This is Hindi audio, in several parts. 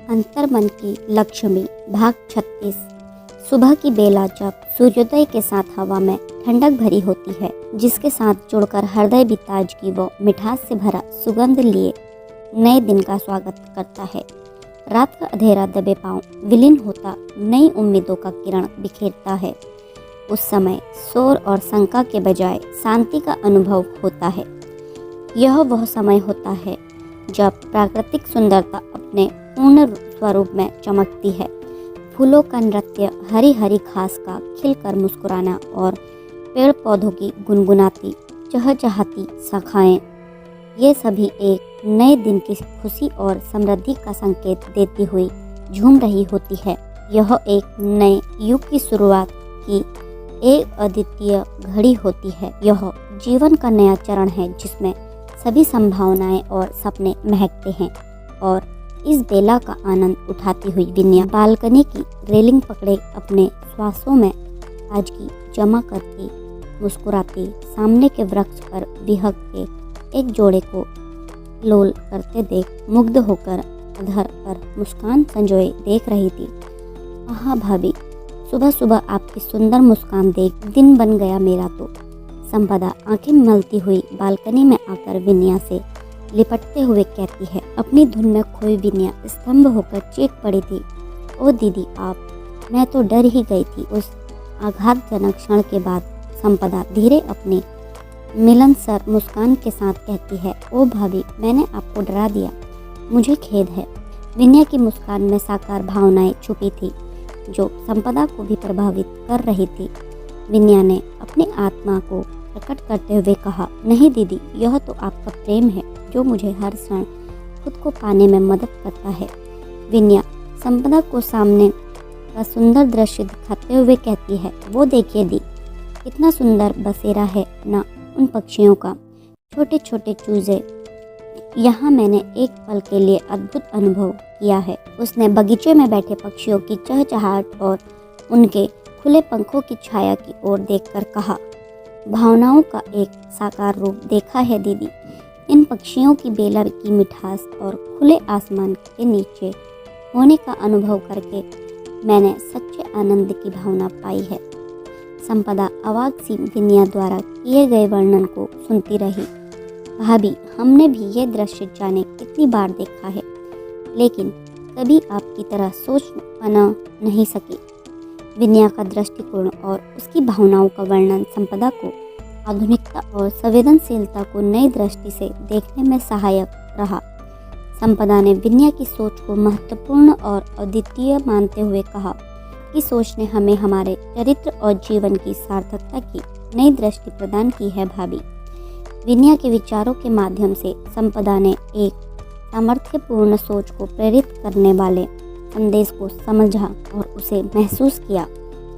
अंतर्मन की लक्ष्मी भाग 36। सुबह की बेला जब सूर्योदय के साथ हवा में ठंडक भरी होती है, जिसके साथ जुड़कर हृदय भी ताजगी व मिठास से भरा सुगंध लिए नए दिन का स्वागत करता है। रात का अंधेरा दबे पांव विलीन होता नई उम्मीदों का किरण बिखेरता है। उस समय शोर और शंका के बजाय शांति का अनुभव होता है। यह वह समय होता है जब प्राकृतिक सुंदरता अपने पूर्ण स्वरूप में चमकती है। फूलों का नृत्य, हरी हरी घास का खिलकर मुस्कुराना और पेड़ पौधों की गुनगुनाती चहचहाती शाखाएं, ये सभी एक नए दिन की खुशी और समृद्धि का संकेत देती हुई झूम रही होती है। यह एक नए युग की शुरुआत की एक अद्वितीय घड़ी होती है। यह जीवन का नया चरण है जिसमें सभी संभावनाएं और सपने महकते हैं। और इस बेला का आनंद उठाती हुई विन्या बालकनी की रेलिंग पकड़े अपने श्वासों में ताजगी जमा करती मुस्कुराती सामने के वृक्ष पर बिहक के एक जोड़े को लोल करते देख मुग्ध होकर अधर पर मुस्कान संजोए देख रही थी। आहा भाभी, सुबह सुबह आपकी सुंदर मुस्कान देख दिन बन गया मेरा तो। संपदा आंखें मलती हुई बालकनी में आकर विन्या से लिपटते हुए कहती है। अपनी धुन में खोई विन्या स्तंभ होकर चीख पड़ी थी। ओ दीदी आप, मैं तो डर ही गई थी। उस आघातजनक क्षण के बाद संपदा धीरे अपनी मिलनसार मुस्कान के साथ कहती है, ओ भाभी, मैंने आपको डरा दिया, मुझे खेद है। विन्या की मुस्कान में साकार भावनाएं छुपी थी जो संपदा को भी प्रभावित कर रही थी। विन्या ने अपनी आत्मा को प्रकट करते हुए कहा, नहीं दीदी, यह तो आपका प्रेम है जो मुझे हर क्षण खुद को पाने में मदद करता है। विन्या संपदा को सामने का सुंदर दृश्य दिखाते हुए कहती है, वो देखिए दी, कितना सुंदर बसेरा है ना उन पक्षियों का। छोटे छोटे चूजे, यहाँ मैंने एक पल के लिए अद्भुत अनुभव किया है। उसने बगीचे में बैठे पक्षियों की चहचहाहट और उनके खुले पंखों की छाया की ओर देखकर कहा, भावनाओं का एक साकार रूप देखा है दीदी। इन पक्षियों की बेला की मिठास और खुले आसमान के नीचे होने का अनुभव करके मैंने सच्चे आनंद की भावना पाई है। संपदा अवाक सी विन्या द्वारा किए गए वर्णन को सुनती रही। भाभी, हमने भी ये दृश्य जाने कितनी बार देखा है, लेकिन कभी आपकी तरह सोच बना नहीं सकी। विन्या का दृष्टिकोण और उसकी भावनाओं का वर्णन संपदा को आधुनिकता और संवेदनशीलता को नई दृष्टि से देखने में सहायक रहा। संपदा ने विन्या की सोच को महत्वपूर्ण और अद्वितीय मानते हुए कहा कि सोच ने हमें हमारे चरित्र और जीवन की सार्थकता की नई दृष्टि प्रदान की है। भाभी, विन्या के विचारों के माध्यम से संपदा ने एक सामर्थ्यपूर्ण सोच को प्रेरित करने वाले संदेश को समझा और उसे महसूस किया।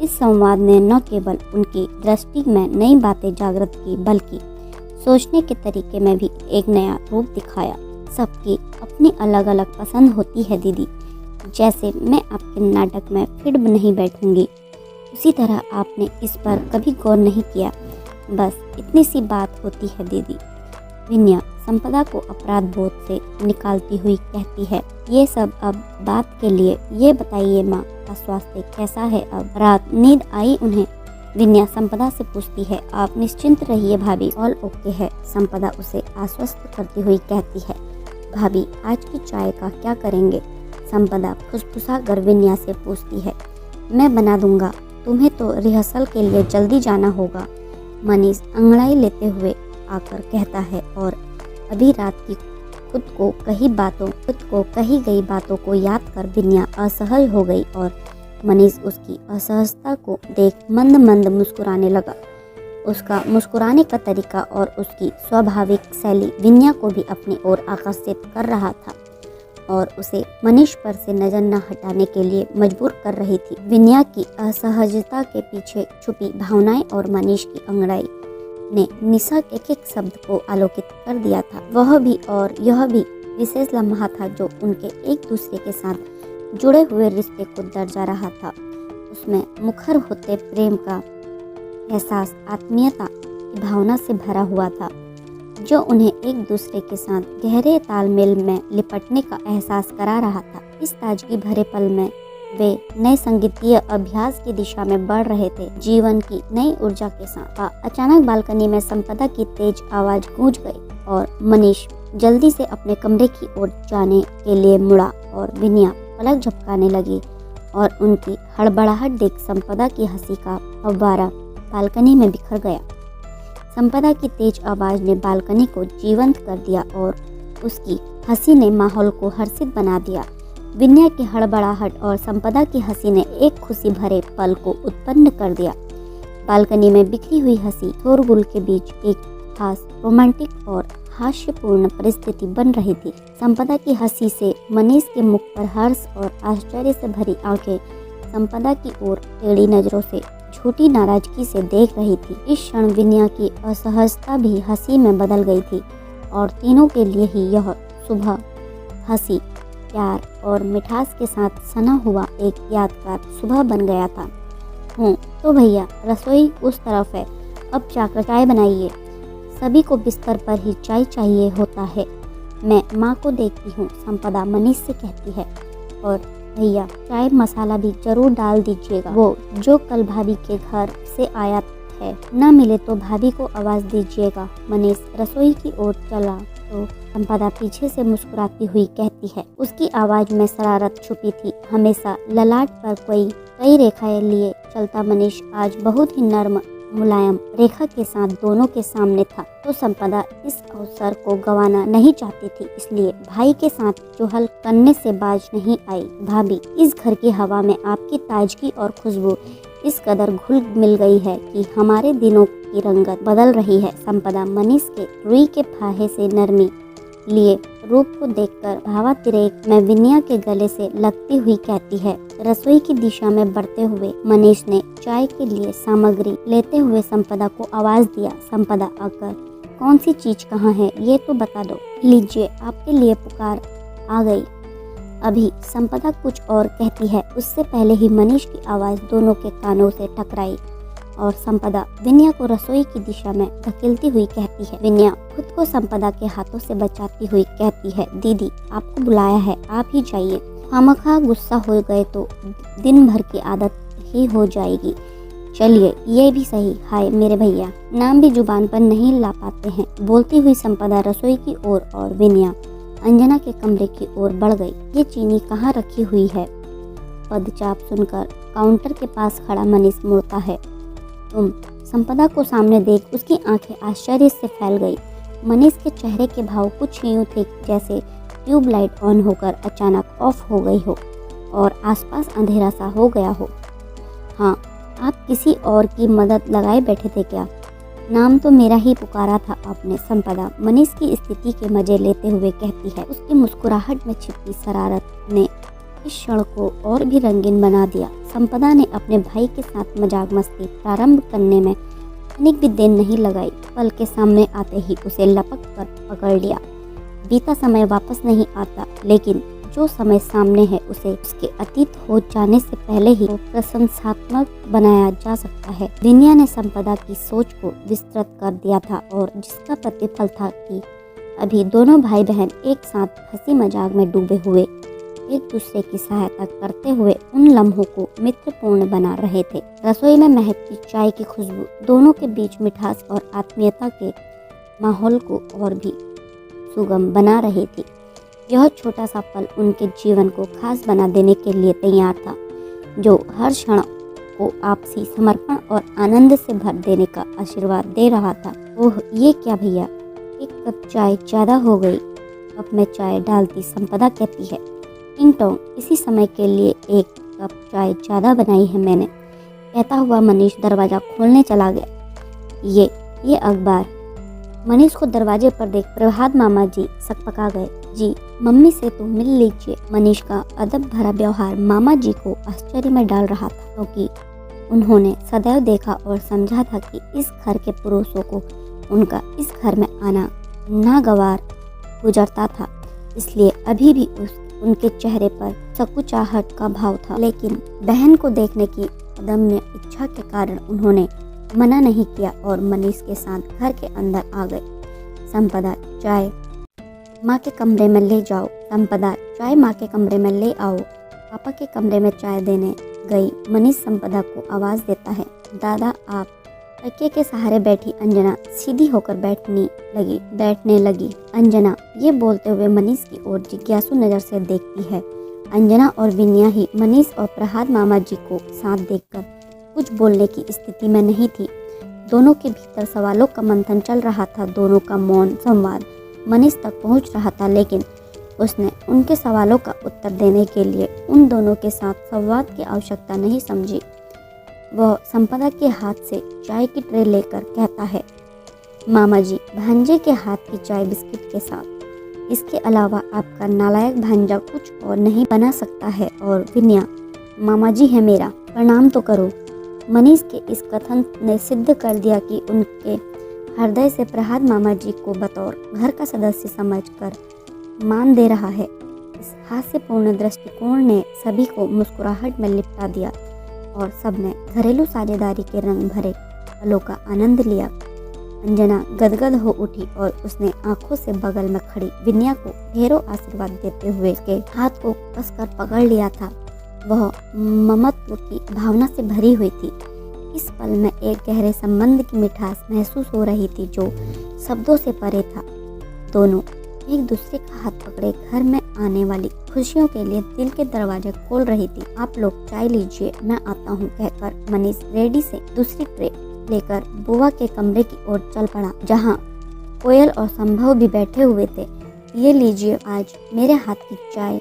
इस संवाद ने न केवल उनकी दृष्टि में नई बातें जागृत की, बल्कि सोचने के तरीके में भी एक नया रूप दिखाया। सबकी अपनी अलग अलग पसंद होती है दीदी। जैसे मैं आपके नाटक में फिर नहीं बैठूंगी, उसी तरह आपने इस पर कभी गौर नहीं किया। बस इतनी सी बात होती है दीदी। विन्या संपदा को अपराध बोध से निकालती हुई कहती है, ये सब अब बात के लिए ये बताइए माँ का स्वास्थ्य कैसा है अब? रात नींद आई उन्हें? विन्या संपदा से पूछती है। आप निश्चिंत रहिए भाभी, ऑल ओके है। संपदा उसे आश्वस्त करती हुई कहती है। भाभी, आज की चाय का क्या करेंगे? संपदा फुसफुसा कर विन्या से पूछती है। मैं बना दूंगा, तुम्हें तो रिहर्सल के लिए जल्दी जाना होगा। मनीष अंगड़ाई लेते हुए आकर कहता है। और अभी रात की खुद को कही गई बातों को याद कर विन्या असहज हो गई और मनीष उसकी असहजता को देख मंद मंद मुस्कुराने लगा। उसका मुस्कुराने का तरीका और उसकी स्वाभाविक शैली विन्या को भी अपनी ओर आकर्षित कर रहा था और उसे मनीष पर से नजर न हटाने के लिए मजबूर कर रही थी। विन्या की असहजता के पीछे छुपी भावनाएं और मनीष की अंगड़ाई ने निशा के एक शब्द को आलोकित कर दिया था। वह भी और यह भी विशेष लम्हा था जो उनके एक दूसरे के साथ जुड़े हुए रिश्ते को दर्जा रहा था। उसमें मुखर होते प्रेम का एहसास आत्मीयता की भावना से भरा हुआ था, जो उन्हें एक दूसरे के साथ गहरे तालमेल में लिपटने का एहसास करा रहा था। इस ताजगी भरे पल में वे नए संगीतीय अभ्यास की दिशा में बढ़ रहे थे, जीवन की नई ऊर्जा के साथ। अचानक बालकनी में संपदा की तेज आवाज गूंज गई और मनीष जल्दी से अपने कमरे की ओर जाने के लिए मुड़ा और विनया पलक झपकाने लगी और उनकी हड़बड़ाहट देख संपदा की हंसी का फव्वारा बालकनी में बिखर गया। संपदा की तेज आवाज ने बालकनी को जीवंत कर दिया और उसकी हंसी ने माहौल को हर्षित बना दिया। विनया की हड़बड़ाहट और संपदा की हंसी ने एक खुशी भरे पल को उत्पन्न कर दिया। बालकनी में बिखरी हुई हंसी शोरगुल के बीच एक खास रोमांटिक और हास्यपूर्ण परिस्थिति बन रही थी। संपदा की हंसी से मनीष के मुख पर हर्ष और आश्चर्य से भरी आंखें संपदा की ओर टेढ़ी नजरों से झूठी नाराजगी से देख रही थी। इस क्षण विनया की असहजता भी हंसी में बदल गई थी और तीनों के लिए ही यह सुबह हंसी, प्यार और मिठास के साथ सना हुआ एक यादगार सुबह बन गया था। तो भैया रसोई उस तरफ है, अब जाकर चाय बनाइए। सभी को बिस्तर पर ही चाय चाहिए होता है। मैं माँ को देखती हूँ, संपदा मनीष से कहती है। और भैया चाय मसाला भी जरूर डाल दीजिएगा, वो जो कल भाभी के घर से आया है। न मिले तो भाभी को आवाज दीजिएगा। मनीष रसोई की ओर चला तो संपदा पीछे से मुस्कुराती हुई कहती है। उसकी आवाज में शरारत छुपी थी। हमेशा ललाट पर कई रेखाएं लिए चलता मनीष आज बहुत ही नर्म मुलायम रेखा के साथ दोनों के सामने था। तो संपदा इस अवसर को गंवाना नहीं चाहती थी, इसलिए भाई के साथ चुहल करने से बाज नहीं आई। भाभी, इस घर की हवा में आपकी ताजगी और खुशबू इस कदर घुल मिल गई है कि हमारे दिनों की रंगत बदल रही है। संपदा मनीष के रुई के फाहे से नरमी लिए रूप को देखकर भावातिरेक में विनया के गले से लगती हुई कहती है। रसोई की दिशा में बढ़ते हुए मनीष ने चाय के लिए सामग्री लेते हुए संपदा को आवाज दिया। संपदा आकर, कौन सी चीज कहाँ है ये तो बता दो। लीजिए, आपके लिए पुकार आ गई। अभी संपदा कुछ और कहती है, उससे पहले ही मनीष की आवाज दोनों के कानों से टकराई और संपदा विनया को रसोई की दिशा में धकेलती हुई कहती है। विनया खुद को संपदा के हाथों से बचाती हुई कहती है, दीदी आपको बुलाया है, आप ही जाइए। खामखा गुस्सा हो गए तो दिन भर की आदत ही हो जाएगी। चलिए, ये भी सही। हाय मेरे भैया, नाम भी जुबान पर नहीं ला पाते हैं। बोलती हुई संपदा रसोई की ओर और विनया अंजना के कमरे की ओर बढ़ गई। ये चीनी कहाँ रखी हुई है? पदचाप सुनकर काउंटर के पास खड़ा मनीष मुड़ता है। तुम? संपदा को सामने देख उसकी आंखें आश्चर्य से फैल गई। मनीष के चेहरे के भाव कुछ यूं थे जैसे ट्यूबलाइट ऑन होकर अचानक ऑफ हो गई हो और आसपास अंधेरा सा हो गया हो। हाँ, आप किसी और की मदद लगाए बैठे थे क्या? नाम तो मेरा ही पुकारा था आपने। संपदा मनीष की स्थिति के मजे लेते हुए कहती है। उसकी मुस्कुराहट में छिपी शरारत ने इस क्षण को और भी रंगीन बना दिया। संपदा ने अपने भाई के साथ मजाक मस्ती प्रारंभ करने में तनिक भी देर नहीं लगाई। पल के सामने आते ही उसे लपक कर पकड़ लिया। बीता समय वापस नहीं आता, लेकिन जो समय सामने है उसे उसके अतीत हो जाने से पहले ही प्रशंसात्मक बनाया जा सकता है। विनया ने संपदा की सोच को विस्तृत कर दिया था और जिसका प्रतिफल था कि अभी दोनों भाई बहन एक साथ हंसी मजाक में डूबे हुए एक दूसरे की सहायता करते हुए उन लम्हों को मित्रपूर्ण बना रहे थे। रसोई में महकती चाय की खुशबू दोनों के बीच मिठास और आत्मीयता के माहौल को और भी सुगम बना रही थी। यह छोटा सा पल उनके जीवन को खास बना देने के लिए तैयार था, जो हर क्षण को आपसी समर्पण और आनंद से भर देने का आशीर्वाद दे रहा था। ओह, ये क्या भैया, एक कप चाय ज्यादा हो गई। कप में चाय डालती संपदा कहती है, टिंग-टोंग, इसी समय के लिए एक कप चाय ज़्यादा बनाई है मैंने। कहता हुआ मनीष दरवाज़ा खोलने चला गया। ये अखबार। मनीष को दरवाजे पर देख प्रभात मामा जी सकपका गए। जी, मम्मी से तो मिल लीजिए। मनीष का अदब भरा व्यवहार मामा जी को आश्चर्य में डाल रहा था, क्योंकि उन्होंने सदैव देखा और समझा था कि इस घर के पुरुषों को उनका इस घर में आना नागवार गुजरता था। इसलिए अभी भी उनके चेहरे पर सकुचाहट का भाव था, लेकिन बहन को देखने की अदम्य इच्छा के कारण उन्होंने मना नहीं किया और मनीष के साथ घर के अंदर आ गए। संपदा, चाय माँ के कमरे में ले जाओ। संपदा चाय माँ के कमरे में ले आओ। पापा के कमरे में चाय देने गई मनीष संपदा को आवाज़ देता है। दादा आप। तकिए के सहारे बैठी अंजना सीधी होकर बैठने लगी। अंजना ये बोलते हुए मनीष की ओर जिज्ञासु नज़र से देखती है। अंजना और विनया ही मनीष और प्रहाद मामा जी को साथ देखकर कुछ बोलने की स्थिति में नहीं थी। दोनों के भीतर सवालों का मंथन चल रहा था। दोनों का मौन संवाद मनीष तक पहुंच रहा था, लेकिन उसने उनके सवालों का उत्तर देने के लिए उन दोनों के साथ संवाद की आवश्यकता नहीं समझी। वह संपदा के हाथ से चाय की ट्रे लेकर कहता है, मामा जी भांजे के हाथ की चाय बिस्किट के साथ। इसके अलावा आपका नालायक भांजा कुछ और नहीं बना सकता है। और विनया मामा जी है मेरा, प्रणाम तो करो। मनीष के इस कथन ने सिद्ध कर दिया कि उनके हृदय से प्रहाद मामा जी को बतौर घर का सदस्य समझकर मान दे रहा है। इस हास्यपूर्ण दृष्टिकोण ने सभी को मुस्कुराहट में लिपटा दिया और सबने घरेलू साझेदारी के रंग भरे पलों का आनंद लिया। अंजना गदगद हो उठी और उसने आंखों से बगल में खड़ी विनया को ढेरों आशीर्वाद देते हुए के हाथ को कसकर पकड़ लिया था। वह ममत्व की भावना से भरी हुई थी। इस पल में एक गहरे संबंध की मिठास महसूस हो रही थी जो शब्दों से परे था। दोनों एक दूसरे का हाथ पकड़े घर में आने वाली खुशियों के लिए दिल के दरवाजे खोल रही थी। आप लोग चाय लीजिए, मैं आता हूँ कहकर मनीष रेडी से दूसरी ट्रे लेकर बुआ के कमरे की ओर चल पड़ा, जहाँ कोयल और संभव भी बैठे हुए थे। ये लीजिए आज मेरे हाथ की चाय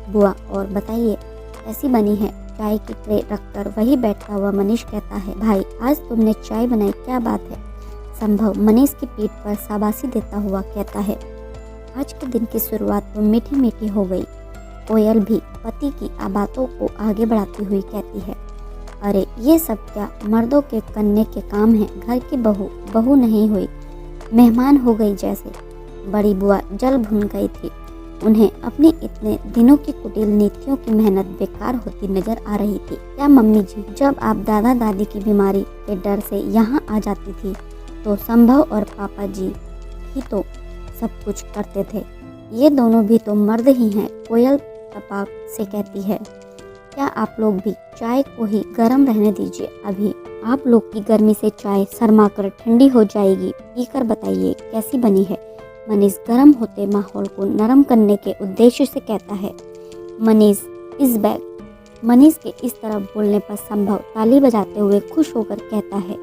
बुआ, और बताइए कैसी बनी है। चाय की ट्रे रखकर वही बैठा हुआ मनीष कहता है, भाई आज तुमने चाय बनाई, क्या बात है। संभव मनीष की पीठ पर शाबाशी देता हुआ कहता है, आज के दिन की शुरुआत तो मीठी मीठी हो गई। कोयल भी पति की बातों को आगे बढ़ाती हुई कहती है, अरे ये सब क्या मर्दों के करने के काम है। घर की बहू नहीं हुई, मेहमान हो गई जैसे। बड़ी बुआ जल भुन गई थी। उन्हें अपनी इतने दिनों की कुटिल नीतियों की मेहनत बेकार होती नजर आ रही थी। क्या मम्मी जी, जब आप दादा दादी की बीमारी के डर से यहाँ आ जाती थी तो संभव और पापा जी ही तो सब कुछ करते थे। ये दोनों भी तो मर्द ही हैं। कोयल तपाक से कहती है, क्या आप लोग भी चाय को ही गर्म रहने दीजिए। अभी आप लोग की गर्मी से चाय शर्मा कर ठंडी हो जाएगी। पीकर बताइए कैसी बनी है। मनीष गर्म होते माहौल को नरम करने के उद्देश्य से कहता है। मनीष इस बैग। मनीष के इस तरह बोलने पर संभव ताली बजाते हुए खुश होकर कहता है,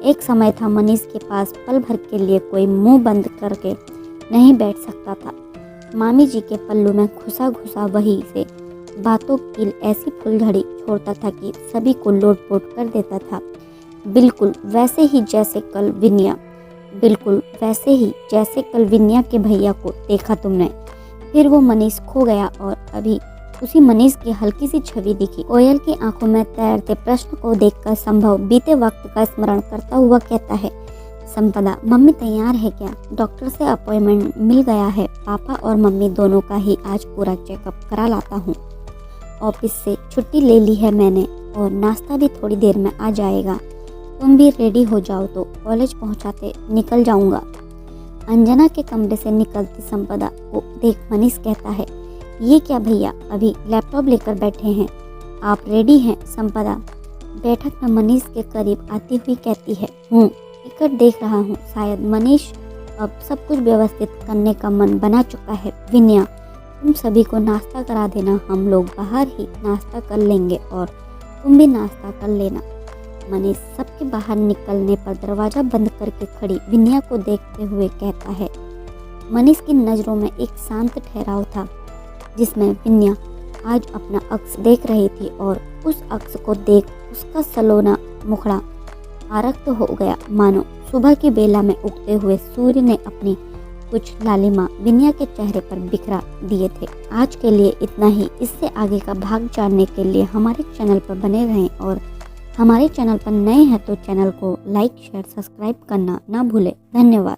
एक समय था मनीष के पास पल भर के लिए कोई मुंह बंद करके नहीं बैठ सकता था। मामी जी के पल्लू में घुसा घुसा वही से बातों की ऐसी फुलझड़ी छोड़ता था कि सभी को लोट-पोट कर देता था। बिल्कुल वैसे ही जैसे कल विनया के भैया को देखा तुमने। फिर वो मनीष खो गया और अभी उसी मनीष की हल्की सी छवि दिखी। कोयल की आंखों में तैरते प्रश्न को देखकर संभव बीते वक्त का स्मरण करता हुआ कहता है, संपदा मम्मी तैयार है क्या? डॉक्टर से अपॉइंटमेंट मिल गया है। पापा और मम्मी दोनों का ही आज पूरा चेकअप करा लाता हूँ। ऑफिस से छुट्टी ले ली है मैंने और नाश्ता भी थोड़ी देर में आ जाएगा। तुम भी रेडी हो जाओ तो कॉलेज पहुँचाते निकल जाऊँगा। अंजना के कमरे से निकलती संपदा को देख मनीष कहता है, ये क्या भैया अभी लैपटॉप लेकर बैठे हैं, आप रेडी हैं? संपदा बैठक में मनीष के करीब आती हुई कहती है, टिकट देख रहा हूँ। शायद मनीष अब सब कुछ व्यवस्थित करने का मन बना चुका है। विनया तुम सभी को नाश्ता करा देना, हम लोग बाहर ही नाश्ता कर लेंगे और तुम भी नाश्ता कर लेना। मनीष सबके बाहर निकलने पर दरवाज़ा बंद करके खड़ी विनया को देखते हुए कहता है। मनीष की नज़रों में एक शांत ठहराव था जिसमें विनया आज अपना अक्स देख रही थी और उस अक्स को देख उसका सलोना मुखड़ा आरक्त हो गया, मानो सुबह की बेला में उगते हुए सूर्य ने अपनी कुछ लालिमा विनया के चेहरे पर बिखरा दिए थे। आज के लिए इतना ही। इससे आगे का भाग जानने के लिए हमारे चैनल पर बने रहें और हमारे चैनल पर नए हैं तो चैनल को लाइक शेयर सब्सक्राइब करना ना भूलें। धन्यवाद।